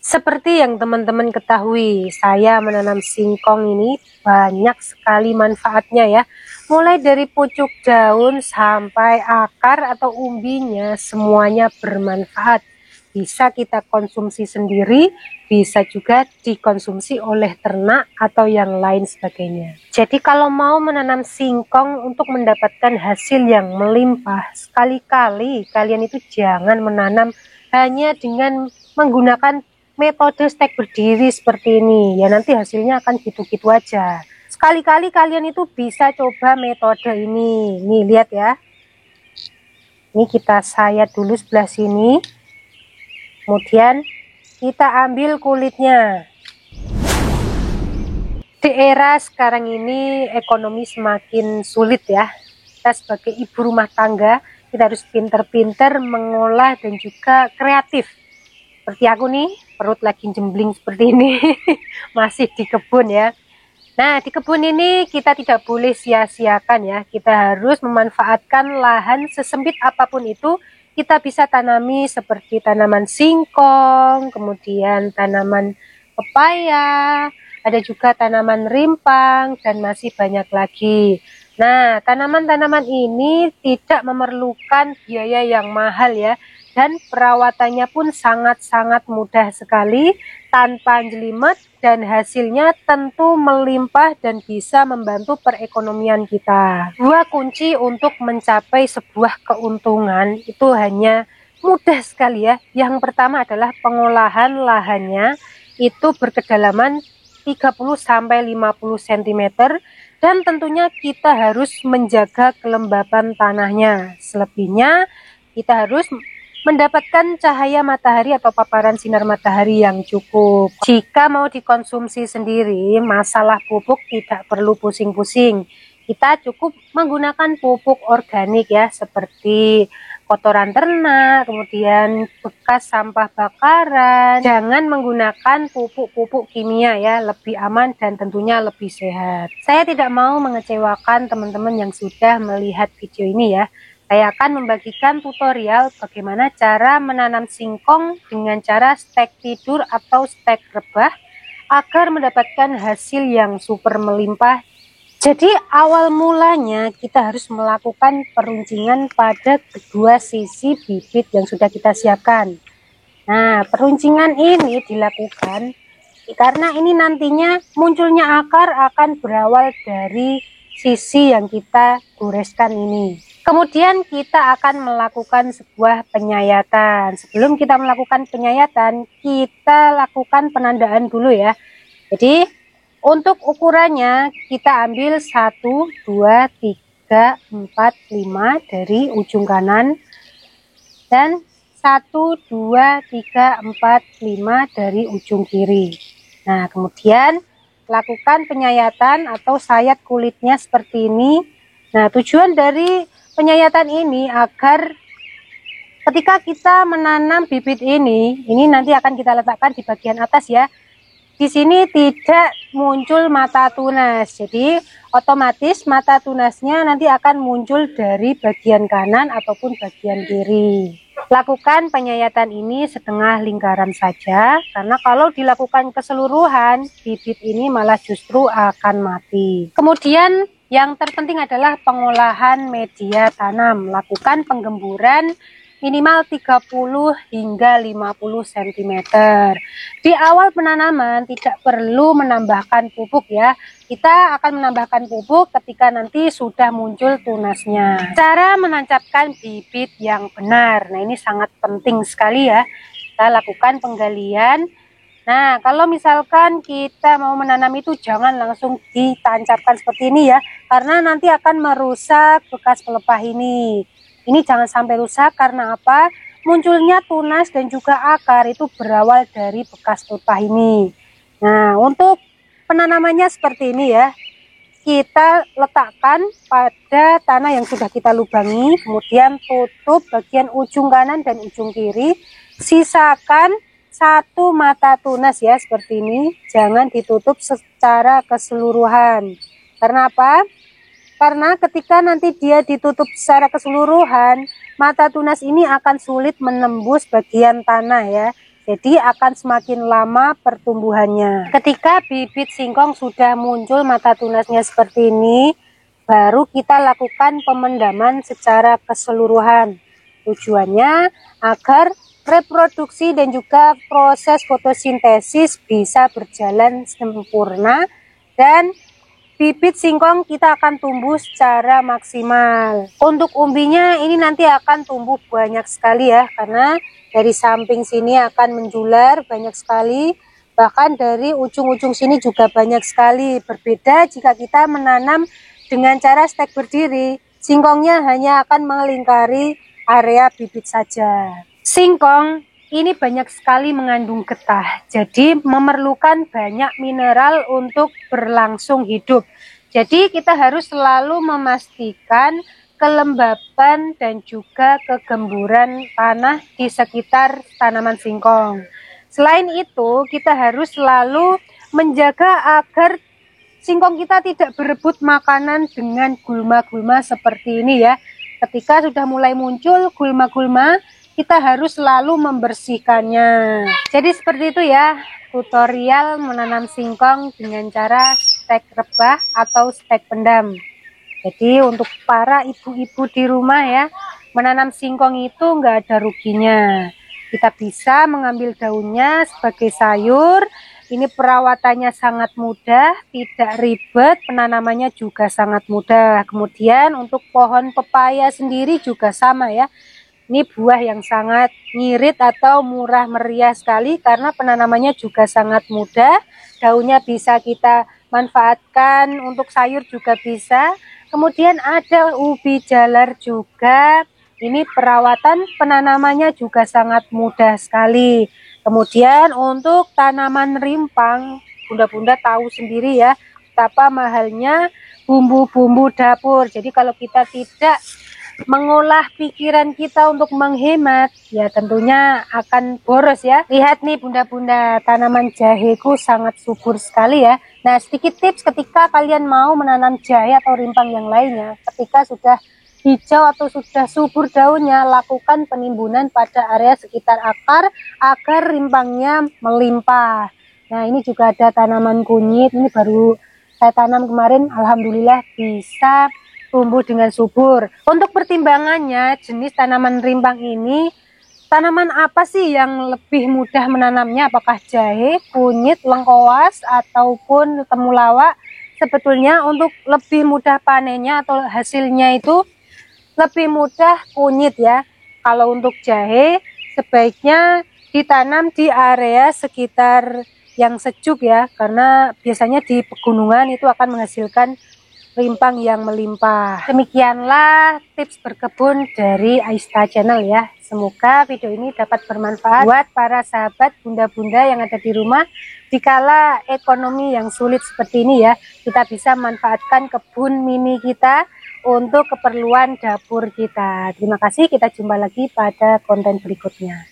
Seperti yang teman-teman ketahui, saya menanam singkong ini banyak sekali manfaatnya ya. Mulai dari pucuk daun sampai akar atau umbinya, semuanya bermanfaat. Bisa kita konsumsi sendiri, bisa juga dikonsumsi oleh ternak atau yang lain sebagainya. Jadi kalau mau menanam singkong untuk mendapatkan hasil yang melimpah, sekali-kali kalian itu jangan menanam hanya dengan menggunakan metode stek berdiri seperti ini ya, nanti hasilnya akan gitu-gitu aja. Sekali-kali kalian itu bisa coba metode ini. Nih lihat ya, ini kita sayat dulu sebelah sini, kemudian kita ambil kulitnya. Di era sekarang ini ekonomi semakin sulit ya. Kita sebagai ibu rumah tangga, kita harus pinter-pinter mengolah dan juga kreatif. Seperti aku nih, perut lagi jembling seperti ini, masih di kebun ya. Nah, di kebun ini kita tidak boleh sia-siakan ya, kita harus memanfaatkan lahan sesempit apapun itu. Kita bisa tanami seperti tanaman singkong, kemudian tanaman pepaya, ada juga tanaman rimpang, dan masih banyak lagi. Nah, tanaman-tanaman ini tidak memerlukan biaya yang mahal ya, dan perawatannya pun sangat-sangat mudah sekali, tanpa jelimet, dan hasilnya tentu melimpah dan bisa membantu perekonomian kita. Dua kunci untuk mencapai sebuah keuntungan itu hanya mudah sekali ya. Yang pertama adalah pengolahan lahannya itu berkedalaman 30-50 cm, dan tentunya kita harus menjaga kelembapan tanahnya. Selebihnya kita harus mendapatkan cahaya matahari atau paparan sinar matahari yang cukup. Jika mau dikonsumsi sendiri, masalah pupuk tidak perlu pusing-pusing. Kita cukup menggunakan pupuk organik ya, seperti kotoran ternak, kemudian bekas sampah bakaran. Jangan menggunakan pupuk-pupuk kimia ya, lebih aman dan tentunya lebih sehat. Saya tidak mau mengecewakan teman-teman yang sudah melihat video ini ya. Saya akan membagikan tutorial bagaimana cara menanam singkong dengan cara stek tidur atau stek rebah agar mendapatkan hasil yang super melimpah. Jadi awal mulanya kita harus melakukan peruncingan pada kedua sisi bibit yang sudah kita siapkan. Nah, peruncingan ini dilakukan karena ini nantinya munculnya akar akan berawal dari sisi yang kita goreskan ini. Kemudian kita akan melakukan sebuah penyayatan. Sebelum kita melakukan penyayatan, kita lakukan penandaan dulu ya. Jadi untuk ukurannya kita ambil 1, 2, 3, 4, 5 dari ujung kanan, dan 1, 2, 3, 4, 5 dari ujung kiri. Nah, kemudian lakukan penyayatan atau sayat kulitnya seperti ini. Nah, tujuan dari penyayatan ini agar ketika kita menanam bibit ini nanti akan kita letakkan di bagian atas ya. Di sini tidak muncul mata tunas, jadi otomatis mata tunasnya nanti akan muncul dari bagian kanan ataupun bagian kiri. Lakukan penyayatan ini setengah lingkaran saja, karena kalau dilakukan keseluruhan, bibit ini malah justru akan mati. Kemudian yang terpenting adalah pengolahan media tanam. Lakukan penggemburan minimal 30 hingga 50 cm. Di awal penanaman tidak perlu menambahkan pupuk ya. Kita akan menambahkan pupuk ketika nanti sudah muncul tunasnya. Cara menancapkan bibit yang benar. Nah, ini sangat penting sekali ya. Kita lakukan penggalian. Nah, kalau misalkan kita mau menanam itu jangan langsung ditancapkan seperti ini ya, karena nanti akan merusak bekas pelepah ini. Ini jangan sampai rusak, karena apa? Munculnya tunas dan juga akar itu berawal dari bekas pelepah ini. Nah, untuk penanamannya seperti ini ya. Kita letakkan pada tanah yang sudah kita lubangi, kemudian tutup bagian ujung kanan dan ujung kiri. Sisakan 1 mata tunas ya, seperti ini. Jangan ditutup secara keseluruhan. Karena apa? Karena ketika nanti dia ditutup secara keseluruhan, mata tunas ini akan sulit menembus bagian tanah ya. Jadi akan semakin lama pertumbuhannya. Ketika bibit singkong sudah muncul mata tunasnya seperti ini, baru kita lakukan pemendaman secara keseluruhan. Tujuannya agar reproduksi dan juga proses fotosintesis bisa berjalan sempurna dan bibit singkong kita akan tumbuh secara maksimal. Untuk umbinya ini nanti akan tumbuh banyak sekali ya, karena dari samping sini akan menjular banyak sekali, bahkan dari ujung-ujung sini juga banyak sekali. Berbeda jika kita menanam dengan cara stek berdiri, singkongnya hanya akan melingkari area bibit saja. Singkong ini banyak sekali mengandung getah, jadi memerlukan banyak mineral untuk berlangsung hidup. Jadi kita harus selalu memastikan kelembapan dan juga kegemburan tanah di sekitar tanaman singkong. Selain itu, kita harus selalu menjaga agar singkong kita tidak berebut makanan dengan gulma-gulma seperti ini ya. Ketika sudah mulai muncul gulma-gulma, kita harus selalu membersihkannya. Jadi seperti itu ya, tutorial menanam singkong dengan cara stek rebah atau stek pendam. Jadi untuk para ibu-ibu di rumah ya, menanam singkong itu nggak ada ruginya. Kita bisa mengambil daunnya sebagai sayur. Ini perawatannya sangat mudah, tidak ribet, penanamannya juga sangat mudah. Kemudian untuk pohon pepaya sendiri juga sama ya. Ini buah yang sangat ngirit atau murah meriah sekali karena penanamannya juga sangat mudah. Daunnya bisa kita manfaatkan untuk sayur juga bisa. Kemudian ada ubi jalar juga. Ini perawatan penanamannya juga sangat mudah sekali. Kemudian untuk tanaman rimpang, bunda-bunda tahu sendiri ya betapa mahalnya bumbu-bumbu dapur. Jadi kalau kita tidak mengolah pikiran kita untuk menghemat, ya tentunya akan boros ya. Lihat nih bunda-bunda, tanaman jaheku sangat subur sekali ya. Nah, sedikit tips ketika kalian mau menanam jahe atau rimpang yang lainnya, ketika sudah hijau atau sudah subur daunnya, lakukan penimbunan pada area sekitar akar agar rimpangnya melimpah. Nah, ini juga ada tanaman kunyit, ini baru saya tanam kemarin, alhamdulillah bisa tumbuh dengan subur. Untuk pertimbangannya, jenis tanaman rimpang ini, tanaman apa sih yang lebih mudah menanamnya? Apakah jahe, kunyit, lengkoas, ataupun temulawak? Sebetulnya untuk lebih mudah panennya atau hasilnya itu lebih mudah kunyit ya. Kalau untuk jahe sebaiknya ditanam di area sekitar yang sejuk ya, karena biasanya di pegunungan itu akan menghasilkan rimpang yang melimpah. Demikianlah tips berkebun dari Aista Channel ya. Semoga video ini dapat bermanfaat buat para sahabat bunda-bunda yang ada di rumah. Dikala ekonomi yang sulit seperti ini ya, kita bisa manfaatkan kebun mini kita untuk keperluan dapur kita. Terima kasih, kita jumpa lagi pada konten berikutnya.